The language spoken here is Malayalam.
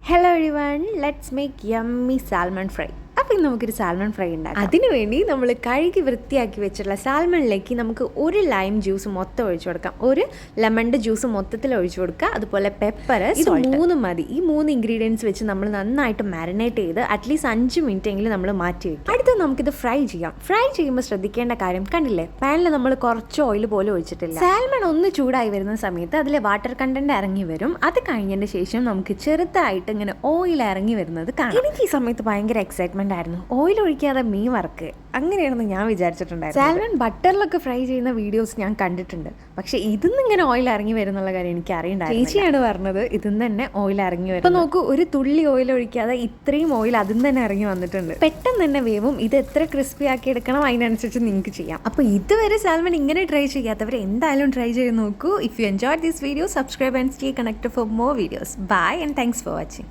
Hello everyone, let's make yummy salmon fry. അപ്പോൾ ഇന്ന് നമുക്കൊരു സാൽമൺ ഫ്രൈ ഉണ്ടാക്കാം. അതിനുവേണ്ടി നമ്മൾ കഴുകി വൃത്തിയാക്കി വെച്ചിട്ടുള്ള സാൽമണിലേക്ക് നമുക്ക് ഒരു ലൈം ജ്യൂസ് മൊത്തം ഒഴിച്ചു കൊടുക്കാം, ഒരു ലെമണിൻ്റെ ജ്യൂസ് മൊത്തത്തിൽ ഒഴിച്ചു കൊടുക്കുക, അതുപോലെ പെപ്പർ, ഇത് 3 മതി. ഈ 3 ഇൻഗ്രീഡിയൻസ് വെച്ച് നമ്മൾ നന്നായിട്ട് മാരിനേറ്റ് ചെയ്ത് അറ്റ്ലീസ്റ്റ് 5 മിനിറ്റ് എങ്കിലും നമ്മൾ മാറ്റി വയ്ക്കും. അടുത്ത് നമുക്കിത് ഫ്രൈ ചെയ്യാം. ഫ്രൈ ചെയ്യുമ്പോൾ ശ്രദ്ധിക്കേണ്ട കാര്യം കണ്ടില്ലേ, പാനിൽ നമ്മൾ കുറച്ച് ഓയിൽ പോലും ഒഴിച്ചിട്ടില്ല. സാൽമൺ ഒന്ന് ചൂടായി വരുന്ന സമയത്ത് അതിലെ വാട്ടർ കണ്ടന്റ് ഇറങ്ങി വരും. അത് കഴിഞ്ഞതിന് ശേഷം നമുക്ക് ചെറുതായിട്ട് ഇങ്ങനെ ഓയിൽ ഇറങ്ങി വരുന്നത് കാണാം. എനിക്ക് ഈ സമയത്ത് ഭയങ്കര എക്സൈറ്റ്മെന്റ് ആയിരുന്നു. ഓയിൽ ഒഴിക്കാതെ മീൻ വർക്ക് അങ്ങനെയാണെന്ന് ഞാൻ വിചാരിച്ചിട്ടുണ്ടായിരുന്നു. സാൽമൺ ബട്ടറിലൊക്കെ ഫ്രൈ ചെയ്യുന്ന വീഡിയോസ് ഞാൻ കണ്ടിട്ടുണ്ട്, പക്ഷെ ഇതിന്ന് ഇങ്ങനെ ഓയിൽ ഇറങ്ങി വരുന്നുള്ള കാര്യം എനിക്ക് അറിയണ്ടായിരുന്നു. ചേച്ചിയാണ് പറഞ്ഞത് ഇതിന്ന് തന്നെ ഓയിൽ ഇറങ്ങി വരും. ഇപ്പൊ നോക്കൂ, ഒരു തുള്ളി ഓയിൽ ഒഴിക്കാതെ ഇത്രയും ഓയിൽ അതിൽ തന്നെ ഇറങ്ങി വന്നിട്ടുണ്ട്. പെട്ടെന്ന് തന്നെ വേവും. ഇത് എത്ര ക്രിസ്പി ആക്കി എടുക്കണം അതിനനുസരിച്ച് നിങ്ങൾക്ക് ചെയ്യാം. അപ്പൊ ഇതുവരെ സാൽമൺ ഇങ്ങനെ ട്രൈ ചെയ്യാത്തവർ എന്തായാലും ട്രൈ ചെയ്ത് നോക്കൂ. If you enjoy this video, subscribe and stay connected for more videos. Bye and thanks for watching.